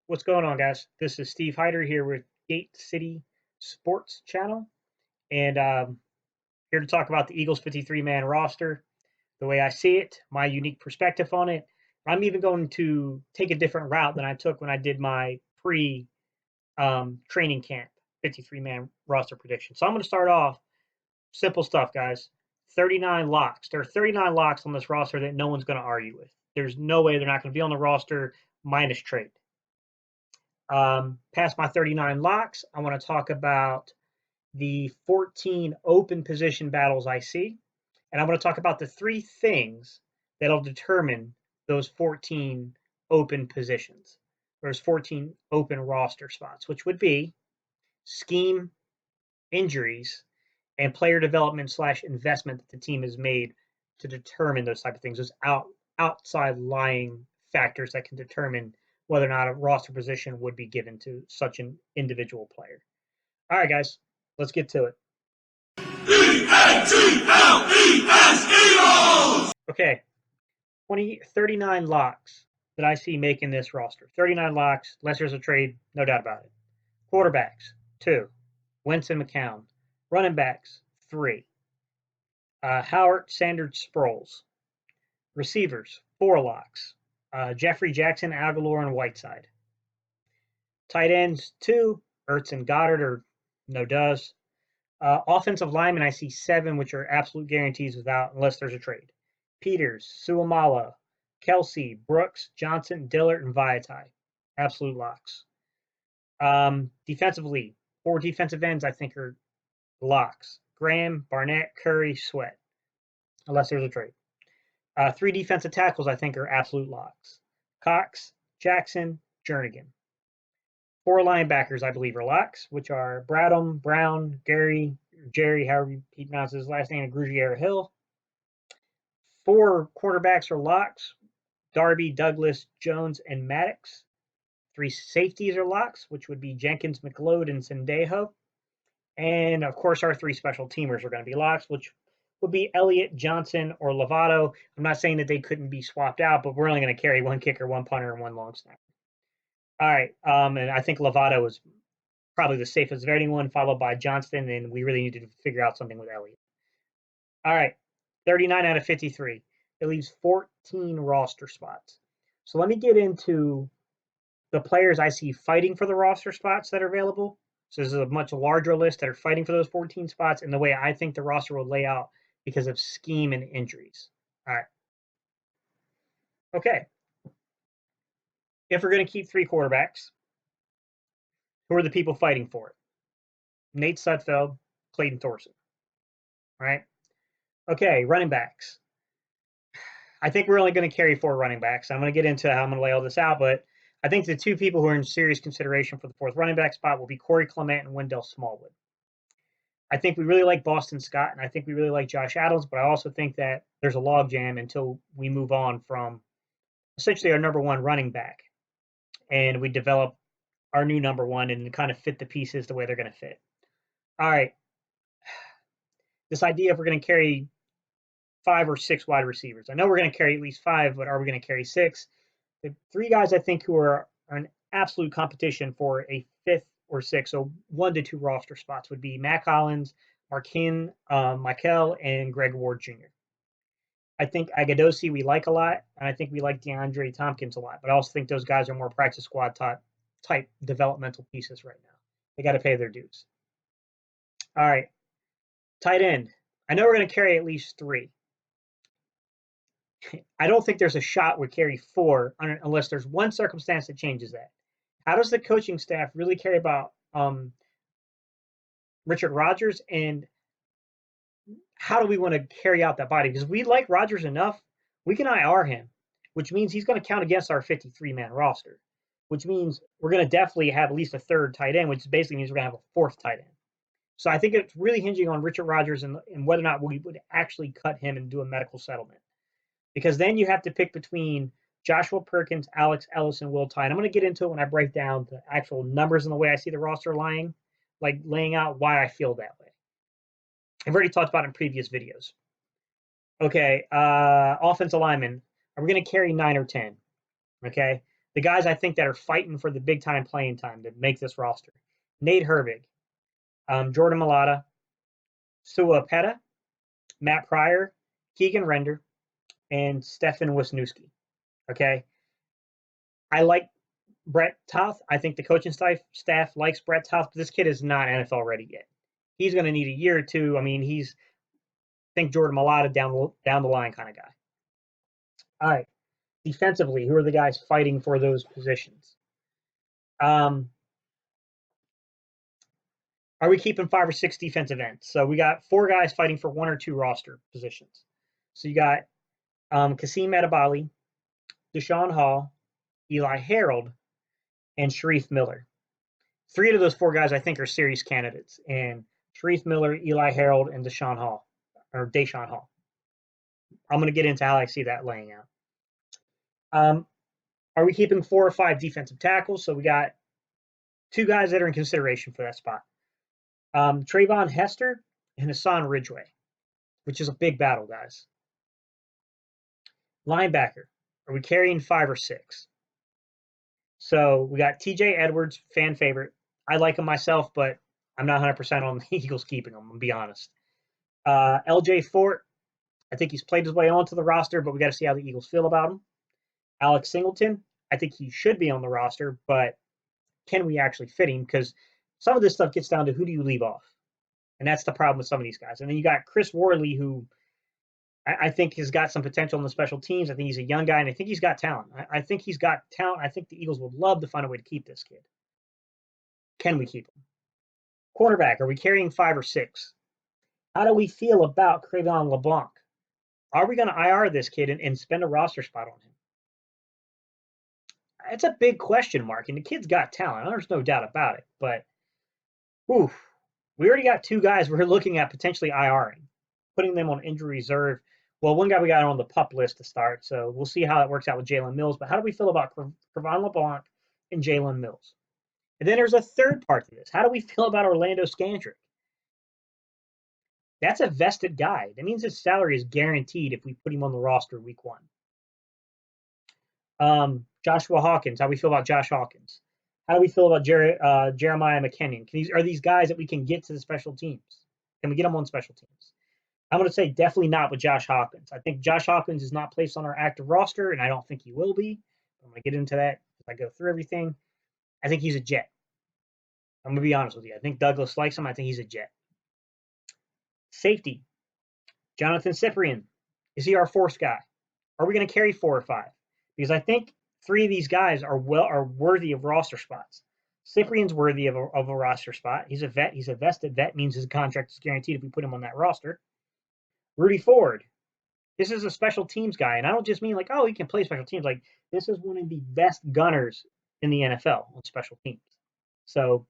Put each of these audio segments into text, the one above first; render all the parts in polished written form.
What's going on, guys? This is Steve Hyder here with Gate City Sports Channel, and here to talk about the Eagles 53-man roster, the way I see it, my unique perspective on it. I'm even going to take a different route than I took when I did my pre-training camp 53-man roster prediction. So I'm going to start off simple stuff, guys. 39 locks. There are 39 locks on this roster that no one's going to argue with. There's no way they're not going to be on the roster minus trade. Past my 39 locks, I want to talk about the 14 open position battles I see. And I want to talk about the three things that'll determine those 14 open positions, those 14 open roster spots, which would be scheme, injuries, and player development / investment that the team has made to determine those type of things, those outside lying factors that can determine whether or not a roster position would be given to such an individual player. All right, guys, let's get to it. Eagles! Okay, 39 locks that I see making this roster. 39 locks, unless there's a trade, no doubt about it. Quarterbacks, 2. Wentz and McCown. Running backs, 3. Howard, Sanders, Sproles. Receivers, 4 locks. Jeffrey, Jackson, Algholor, and Whiteside. Tight ends, 2. Ertz and Goedert are no does. Offensive linemen, I see 7, which are absolute guarantees unless there's a trade. Peters, Seumalo, Kelce, Brooks, Johnston, Dillard, and Vitaii. Absolute locks. Defensively, 4 defensive ends I think are locks. Graham, Barnett, Curry, Sweat, unless there's a trade. 3 defensive tackles I think are absolute locks. Cox, Jackson, Jernigan. 4 linebackers I believe are locks, which are Bradham, Brown, Gerry, however he pronounces his last name, and Grugier-Hill. 4 quarterbacks are locks. Darby, Douglas, Jones, and Maddox. 3 safeties are locks, which would be Jenkins, McLeod, and Sendejo. And, of course, our 3 special teamers are going to be locks, which would be Elliott, Johnston, or Lovato. I'm not saying that they couldn't be swapped out, but we're only going to carry 1 kicker, 1 punter, and 1 long snapper. All right, and I think Lovato is probably the safest of anyone, followed by Johnston, and we really need to figure out something with Elliott. All right, 39 out of 53. It leaves 14 roster spots. So let me get into the players I see fighting for the roster spots that are available. So this is a much larger list that are fighting for those 14 spots and the way I think the roster will lay out because of scheme and injuries. All right. Okay. If we're going to keep 3 quarterbacks, who are the people fighting for it? Nate Sudfeld, Clayton Thorson. All right. Okay, running backs. I think we're only going to carry 4 running backs. I'm going to get into how I'm going to lay all this out, but I think the 2 people who are in serious consideration for the 4th running back spot will be Corey Clement and Wendell Smallwood. I think we really like Boston Scott, and I think we really like Josh Adams, but I also think that there's a logjam until we move on from essentially our number 1 running back, and we develop our new number 1 and kind of fit the pieces the way they're going to fit. All right. This idea if we're going to carry 5 or 6 wide receivers. I know we're going to carry at least 5, but are we going to carry 6? The 3 guys I think who are an absolute competition for a 5th or 6th, so 1 to 2 roster spots would be Mac Hollns, Markin, Michael, and Greg Ward Jr. I think Agadosi we like a lot, and I think we like DeAndre Tompkins a lot, but I also think those guys are more practice squad type developmental pieces right now. They got to pay their dues. All right. Tight end. I know we're going to carry at least 3. I don't think there's a shot we carry 4 unless there's one circumstance that changes that. How does the coaching staff really care about Richard Rodgers, and how do we want to carry out that body? Because we like Rodgers enough, we can IR him, which means he's going to count against our 53-man roster, which means we're going to definitely have at least a 3rd tight end, which basically means we're going to have a 4th tight end. So I think it's really hinging on Richard Rodgers and whether or not we would actually cut him and do a medical settlement. Because then you have to pick between Joshua Perkins, Alex Ellis, and Will Tye. And I'm going to get into it when I break down the actual numbers and the way I see the roster laying out why I feel that way. I've already talked about it in previous videos. Okay, offensive linemen. Are we going to carry 9 or 10? Okay. the guys I think that are fighting for the big time playing time to make this roster: Nate Herbig, Jordan Mailata, Sua Peta, Matt Pryor, Keegan Render, and Stefan Wisniewski. Okay. I like Brett Toth. I think the coaching staff likes Brett Toth, but this kid is not NFL ready yet. He's going to need a year or two. I mean, he's, I think, Jordan Mailata down the line kind of guy. All right. Defensively, who are the guys fighting for those positions? Are we keeping 5 or 6 defensive ends? So we got 4 guys fighting for 1 or 2 roster positions. So you got Kasim Adebali, Deshaun Hall, Eli Harold, and Sharif Miller. 3 of those 4 guys I think are serious candidates, and Sharif Miller, Eli Harold, and Deshaun Hall. I'm going to get into how I see that laying out. Are we keeping 4 or 5 defensive tackles? So we got 2 guys that are in consideration for that spot. Trayvon Hester and Hassan Ridgeway, which is a big battle, guys. Linebacker, are we carrying 5 or 6? So we got TJ Edwards, fan favorite. I like him myself, but I'm not 100% on the Eagles keeping him, I'm going to be honest. LJ Fort, I think he's played his way onto the roster, but we got to see how the Eagles feel about him. Alex Singleton, I think he should be on the roster, but can we actually fit him? Because some of this stuff gets down to who do you leave off? And that's the problem with some of these guys. And then you got Chris Worley, who I think has got some potential in the special teams. I think he's a young guy, and I think he's got talent. I think he's got talent. I think the Eagles would love to find a way to keep this kid. Can we keep him? Cornerback, are we carrying 5 or 6? How do we feel about Cre'Von LeBlanc? Are we going to IR this kid and spend a roster spot on him? It's a big question mark, and the kid's got talent. There's no doubt about it. But, we already got 2 guys we're looking at potentially IRing, putting them on injury reserve. Well, one guy we got on the PUP list to start, so we'll see how that works out with Jalen Mills. But how do we feel about Cre'Von LeBlanc and Jalen Mills? And then there's a third part to this. How do we feel about Orlando Scandrick? That's a vested guy. That means his salary is guaranteed if we put him on the roster week 1. Joshua Hawkins. How do we feel about Josh Hawkins? How do we feel about Jeremiah McKinnon? Are these guys that we can get to the special teams? Can we get them on special teams? I'm going to say definitely not with Josh Hawkins. I think Josh Hawkins is not placed on our active roster, and I don't think he will be. I'm going to get into that as I go through everything. I think he's a Jet. I'm going to be honest with you. I think Douglas likes him. I think he's a Jet. Safety. Jonathan Cyprien. Is he our 4th guy? Are we going to carry 4 or 5? Because I think 3 of these guys are worthy of roster spots. Cyprien's worthy of a roster spot. He's a vet. He's a vested vet. Means his contract is guaranteed if we put him on that roster. Rudy Ford. This is a special teams guy. And I don't just mean like, oh, he can play special teams. Like, this is one of the best gunners in the NFL on special teams. So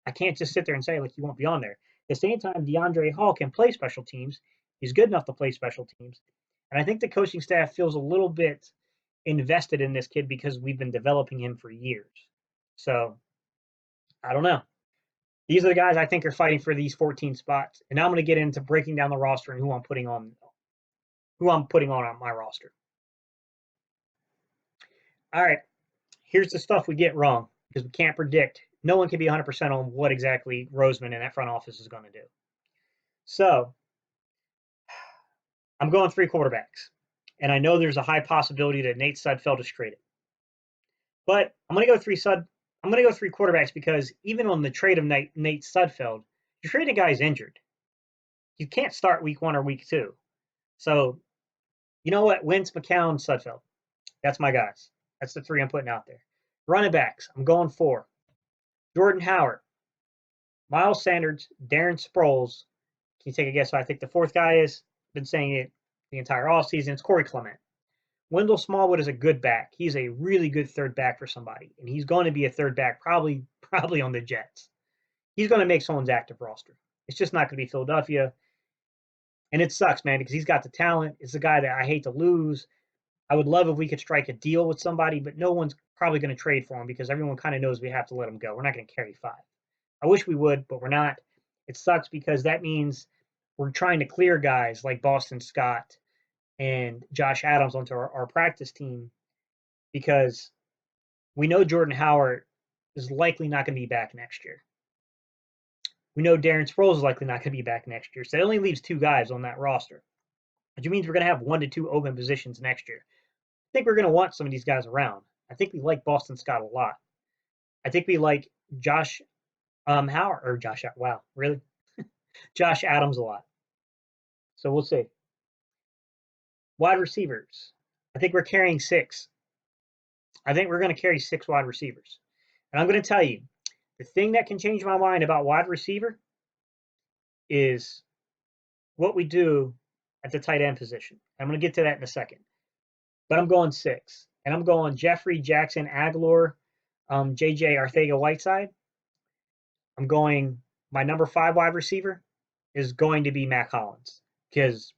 I can't just sit there and say, like, he won't be on there. At the same time, DeAndre Hall can play special teams. He's good enough to play special teams. And I think the coaching staff feels a little bit invested in this kid because we've been developing him for years. So I don't know. These are the guys I think are fighting for these 14 spots. And now I'm going to get into breaking down the roster and who I'm putting on my roster. All right. Here's the stuff we get wrong because we can't predict. No one can be 100% on what exactly Roseman and that front office is going to do. So I'm going 3 quarterbacks. And I know there's a high possibility that Nate Sudfeld is traded. But I'm going to go 3 quarterbacks because even on the trade of Nate Sudfeld, you're trading a guy who's injured. You can't start week 1 or week 2. So, you know what? Wentz, McCown, Sudfeld. That's my guys. That's the 3 I'm putting out there. Running backs, I'm going 4. Jordan Howard, Miles Sanders, Darren Sproles. Can you take a guess who I think the 4th guy is? Been saying it the entire offseason. It's Corey Clement. Wendell Smallwood is a good back. He's a really good 3rd back for somebody, and he's going to be a 3rd back probably on the Jets. He's going to make someone's active roster. It's just not going to be Philadelphia, and it sucks, man, because he's got the talent. It's a guy that I hate to lose. I would love if we could strike a deal with somebody, but no one's probably going to trade for him because everyone kind of knows we have to let him go. We're not going to carry 5. I wish we would, but we're not. It sucks because that means we're trying to clear guys like Boston Scott and Josh Adams onto our practice team. because we know Jordan Howard is likely not going to be back next year. We know Darren Sproles is likely not going to be back next year. So it only leaves 2 guys on that roster, which means we're going to have 1 to 2 open positions next year. I think we're going to want some of these guys around. I think we like Boston Scott a lot. I think we like Josh Howard or Josh. Wow, really? Josh Adams a lot. So we'll see. Wide receivers. I think we're carrying 6. I think we're going to carry 6 wide receivers. And I'm going to tell you, the thing that can change my mind about wide receiver is what we do at the tight end position. I'm going to get to that in a second. But I'm going 6. And I'm going Jeffrey, Jackson, Algholor, JJ, Arcega, Whiteside. I'm going, my number 5 wide receiver is going to be Matt Hollns, because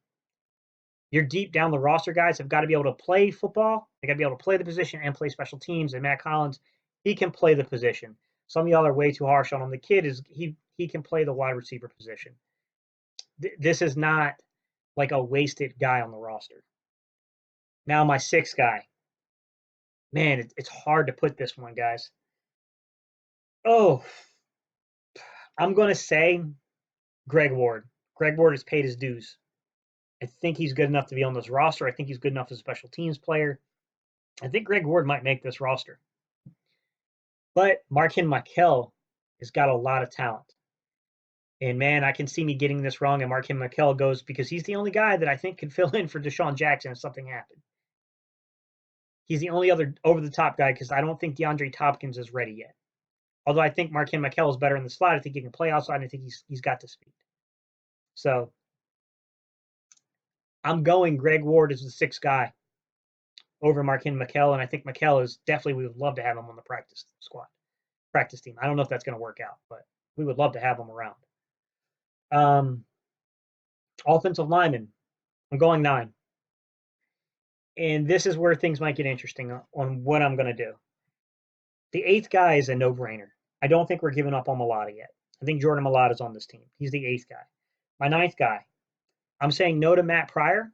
your deep down the roster guys have got to be able to play football. They got to be able to play the position and play special teams. And Matt Hollns, he can play the position. Some of y'all are way too harsh on him. The kid is he can play the wide receiver position. This is not like a wasted guy on the roster. Now my 6th guy. Man, it's hard to put this one, guys. Oh, I'm going to say Greg Ward. Greg Ward has paid his dues. I think he's good enough to be on this roster. I think he's good enough as a special teams player. I think Greg Ward might make this roster. But Markin McCown has got a lot of talent. And, man, I can see me getting this wrong, and Markin McCown goes because he's the only guy that I think can fill in for Deshaun Jackson if something happened. He's the only other over-the-top guy because I don't think DeAndre Hopkins is ready yet. Although I think Markin McCown is better in the slot. I think he can play outside, and I think he's got the speed. So I'm going Greg Ward as the 6th guy over Markin McCown, and I think McCown is definitely, we would love to have him on the practice team. I don't know if that's going to work out, but we would love to have him around. Offensive lineman, I'm going 9. And this is where things might get interesting on what I'm going to do. The 8th guy is a no-brainer. I don't think we're giving up on Mailata yet. I think Jordan Mailata is on this team. He's the 8th guy. My 9th guy, I'm saying no to Matt Pryor,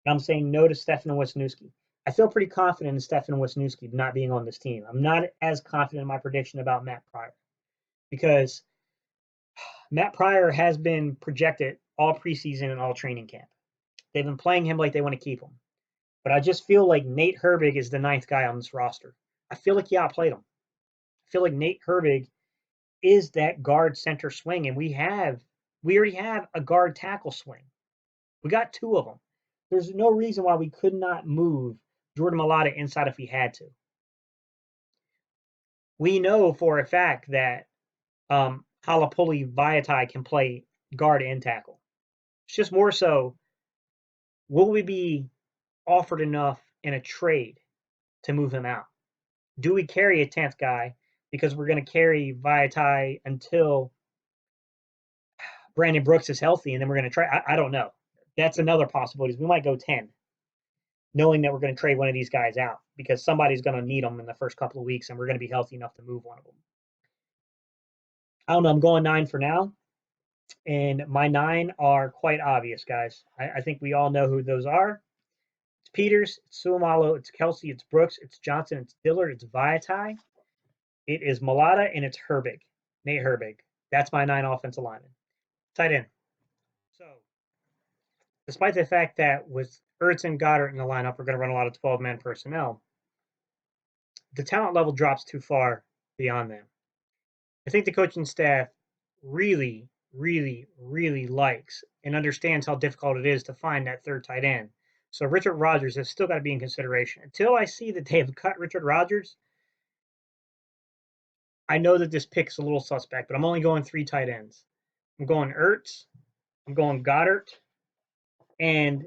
and I'm saying no to Stefan Wisniewski. I feel pretty confident in Stefan Wisniewski not being on this team. I'm not as confident in my prediction about Matt Pryor because Matt Pryor has been projected all preseason and all training camp. They've been playing him like they want to keep him. But I just feel like Nate Herbig is the 9th guy on this roster. I feel like he outplayed him. I feel like Nate Herbig is that guard center swing, and we already have a guard tackle swing. We got 2 of them. There's no reason why we could not move Jordan Mailata inside if we had to. We know for a fact that Halapuli Vitaii can play guard and tackle. It's just more so, will we be offered enough in a trade to move him out? Do we carry a 10th guy because we're going to carry Vitaii until Brandon Brooks is healthy, and then we're going to try? I don't know. That's another possibility. We might go 10, knowing that we're going to trade one of these guys out because somebody's going to need them in the first couple of weeks, and we're going to be healthy enough to move one of them. I don't know. I'm going 9 for now, and my 9 are quite obvious, guys. I think we all know who those are. It's Peters, it's Seumalo, it's Kelce, it's Brooks, it's Johnston, it's Dillard, it's Vitaii. It is Mailata, and it's Herbig, Nate Herbig. That's my 9 offensive linemen. Tight end. So, despite the fact that with Ertz and Goedert in the lineup, we're going to run a lot of 12-man personnel, the talent level drops too far beyond them. I think the coaching staff really, really, really likes and understands how difficult it is to find that 3rd tight end. So Richard Rodgers has still got to be in consideration. Until I see that they have cut Richard Rodgers, I know that this pick is a little suspect, but I'm only going 3 tight ends. I'm going Ertz, I'm going Goedert, and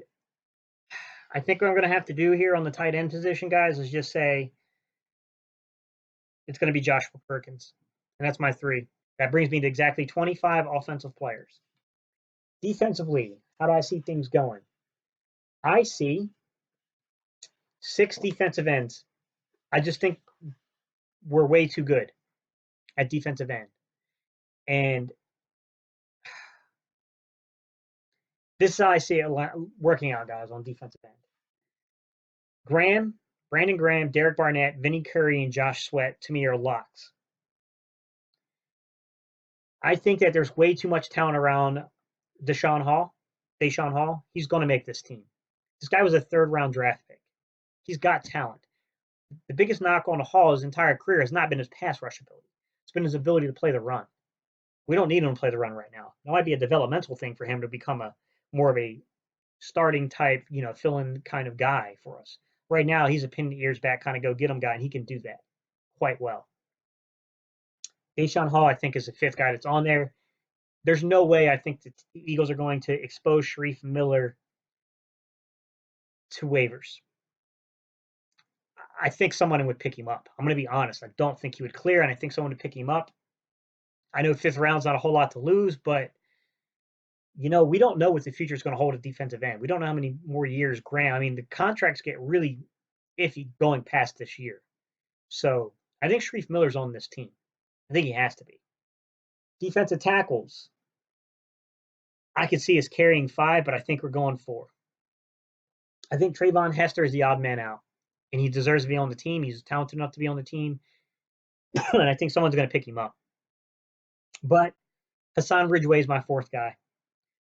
I think what I'm going to have to do here on the tight end position, guys, is just say it's going to be Joshua Perkins, and that's my 3. That brings me to exactly 25 offensive players. Defensively, how do I see things going? I see 6 defensive ends. I just think we're way too good at defensive end. And this is how I see it working out, guys, on defensive end. Graham, Brandon Graham, Derek Barnett, Vinny Curry, and Josh Sweat, to me, are locks. I think that there's way too much talent around Deshaun Hall. He's going to make this team. This guy was a third-round draft pick. He's got talent. The biggest knock on Hall his entire career has not been his pass rush ability. It's been his ability to play the run. We don't need him to play the run right now. That might be a developmental thing for him to become more of a starting type, fill-in kind of guy for us. Right now, he's a pin in the ears back kind of go get him guy, and he can do that quite well. Deshaun Hall, I think, is the fifth guy that's on there. There's no way I think that the Eagles are going to expose Sharif Miller to waivers. I think someone would pick him up. I'm going to be honest. I don't think he would clear, and I think someone would pick him up. I know fifth round's not a whole lot to lose, but, we don't know what the future is going to hold at defensive end. We don't know how many more years Graham. I mean, the contracts get really iffy going past this year. So I think Sharif Miller's on this team. I think he has to be. Defensive tackles, I could see us carrying 5, but I think we're going 4. I think Trayvon Hester is the odd man out, and he deserves to be on the team. He's talented enough to be on the team, and I think someone's going to pick him up. But Hassan Ridgeway is my 4th guy.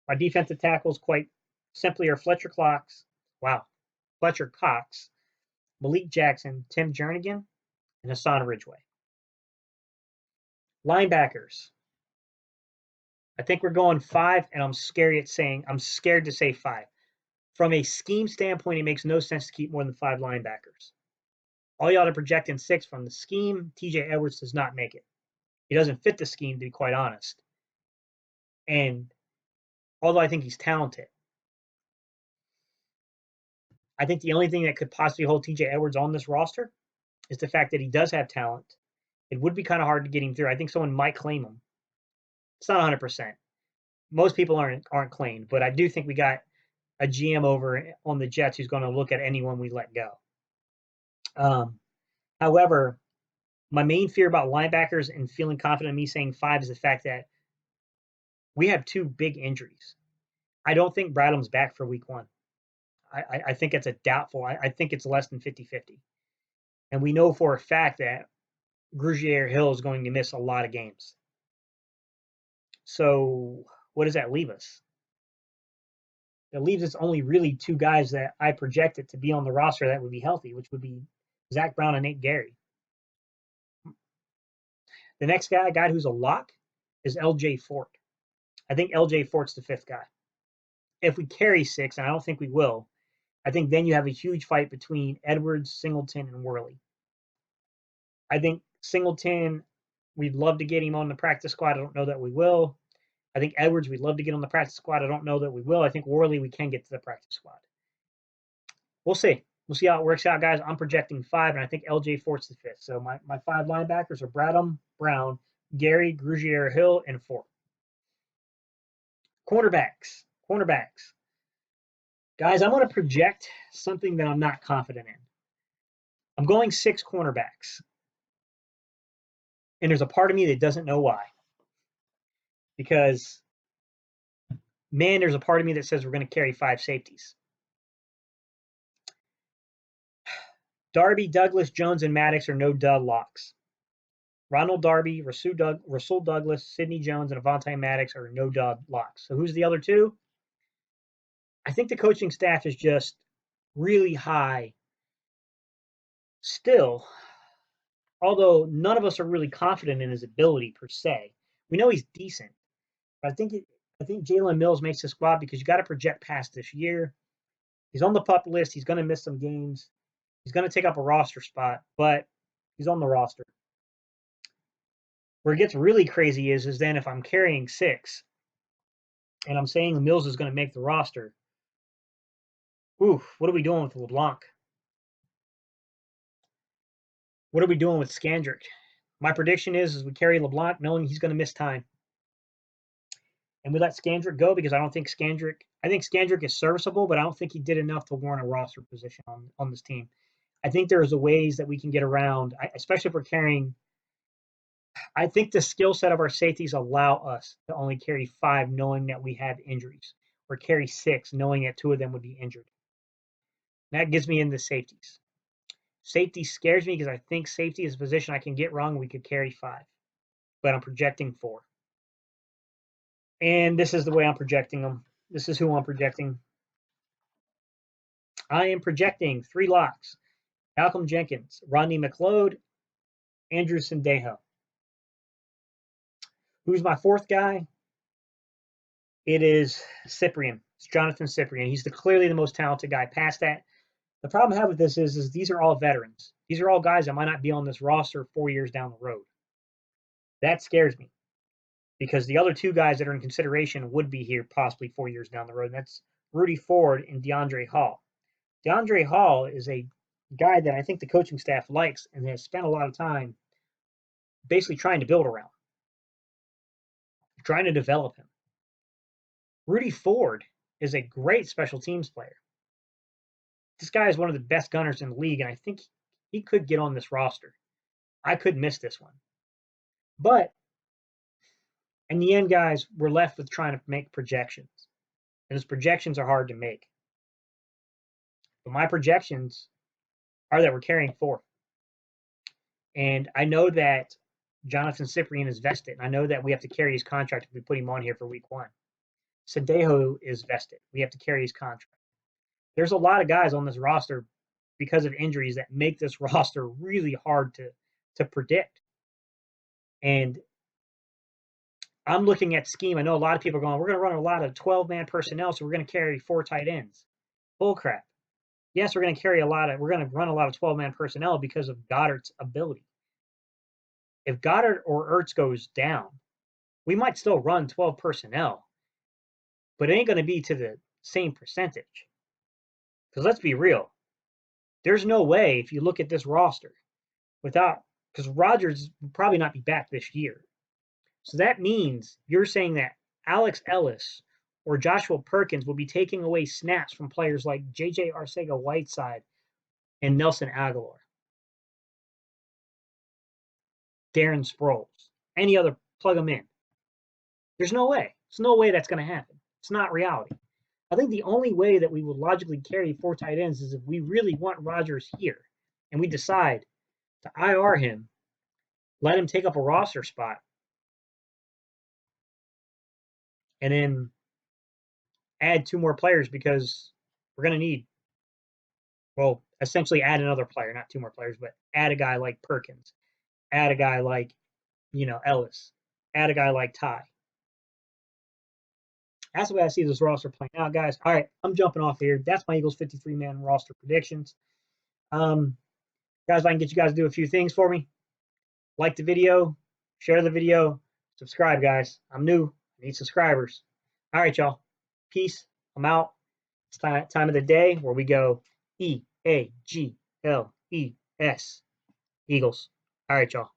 My defensive tackles, quite simply, are Fletcher Cox, Malik Jackson, Tim Jernigan, and Hassan Ridgeway. Linebackers, I think we're going 5, and I'm scared to say 5. From a scheme standpoint, it makes no sense to keep more than 5 linebackers. All y'all are projecting 6 from the scheme. TJ Edwards does not make it. He doesn't fit the scheme, to be quite honest. And although I think he's talented, I think the only thing that could possibly hold TJ Edwards on this roster is the fact that he does have talent. It would be kind of hard to get him through. I think someone might claim him. It's not 100%. Most people aren't claimed, but I do think we got a GM over on the Jets who's going to look at anyone we let go. However, my main fear about linebackers and feeling confident in me saying 5 is the fact that we have 2 big injuries. I don't think Bradham's back for week 1. I think it's a doubtful. I think it's less than 50-50. And we know for a fact that Grugier-Hill is going to miss a lot of games. So what does that leave us? It leaves us only really 2 guys that I projected to be on the roster that would be healthy, which would be Zach Brown and Nate Gerry. The next guy who's a lock, is LJ Fort. I think LJ Fort's the 5th guy. If we carry 6, and I don't think we will, I think then you have a huge fight between Edwards, Singleton, and Worley. I think Singleton, we'd love to get him on the practice squad. I don't know that we will. I think Edwards, we'd love to get on the practice squad. I don't know that we will. I think Worley, we can get to the practice squad. We'll see. We'll see how it works out, guys. I'm projecting 5, and I think LJ Fort's the 5th. So my 5 linebackers are Bradham, Brown, Gerry, Grugier-Hill, and Fort. Cornerbacks. Guys, I'm going to project something that I'm not confident in. I'm going 6 cornerbacks. And there's a part of me that doesn't know why. Because, man, there's a part of me that says we're going to carry 5 safeties. Darby, Douglas, Jones, and Maddox are no-dud locks. Ronald Darby, Rasul Douglas, Sidney Jones, and Vitaii Maddox are no-dud locks. So who's the other 2? I think the coaching staff is just really high still, although none of us are really confident in his ability per se. We know he's decent, but I think Jalen Mills makes the squad because you got to project past this year. He's on the PUP list. He's going to miss some games. He's going to take up a roster spot, but he's on the roster. Where it gets really crazy is then if I'm carrying 6 and I'm saying Mills is going to make the roster, what are we doing with LeBlanc? What are we doing with Scandrick? My prediction is we carry LeBlanc knowing he's going to miss time. And we let Scandrick go because I think Scandrick is serviceable, but I don't think he did enough to warrant a roster position on this team. I think there's ways that we can get around, especially if we're carrying. I think the skill set of our safeties allow us to only carry 5 knowing that we have injuries, or carry 6 knowing that 2 of them would be injured. That gets me into safeties. Safety scares me because I think safety is a position I can get wrong. We could carry 5, but I'm projecting 4. And this is the way I'm projecting them. This is who I'm projecting. I am projecting 3 locks. Malcolm Jenkins, Rodney McLeod, Andrew Sendejo. Who's my 4th guy? It is Cyprien. It's Jonathan Cyprien. He's clearly the most talented guy. Past that, the problem I have with this is these are all veterans. These are all guys that might not be on this roster 4 years down the road. That scares me because the other 2 guys that are in consideration would be here possibly 4 years down the road. And that's Rudy Ford and DeAndre Hall. DeAndre Hall is a guy that I think the coaching staff likes and has spent a lot of time basically trying to build around, trying to develop him. Rudy Ford is a great special teams player. This guy is one of the best gunners in the league, and I think he could get on this roster. I could miss this one. But in the end, guys, we're left with trying to make projections. And those projections are hard to make. But my projections are that we're carrying 4. And I know that Jonathan Cyprien is vested. And I know that we have to carry his contract if we put him on here for week 1. Sendejo is vested. We have to carry his contract. There's a lot of guys on this roster because of injuries that make this roster really hard to predict. And I'm looking at scheme. I know a lot of people are going, we're going to run a lot of 12-man personnel, so we're going to carry 4 tight ends. Bullcrap. Yes, we're going to run a lot of 12-man personnel because of Goedert's ability. If Goedert or Ertz goes down, we might still run 12 personnel, but it ain't going to be to the same percentage. Because let's be real, there's no way if you look at this roster because Rodgers will probably not be back this year. So that means you're saying that Alex Ellis or Joshua Perkins will be taking away snaps from players like J.J. Arcega-Whiteside and Nelson Algholor. Darren Sproles. Any other, plug them in. There's no way. There's no way that's going to happen. It's not reality. I think the only way that we would logically carry 4 tight ends is if we really want Rodgers here and we decide to IR him, let him take up a roster spot, and then add 2 more players because we're going to need, well, essentially add another player, not 2 more players, but add a guy like Perkins, add a guy like, Ellis, add a guy like Ty. That's the way I see this roster playing out, guys. All right, I'm jumping off here. That's my Eagles 53-man roster predictions. Guys, if I can get you guys to do a few things for me. Like the video, share the video, subscribe, guys. I'm new. I need subscribers. All right, y'all. Peace. I'm out. It's time of the day where we go EAGLES. Eagles. All right, y'all.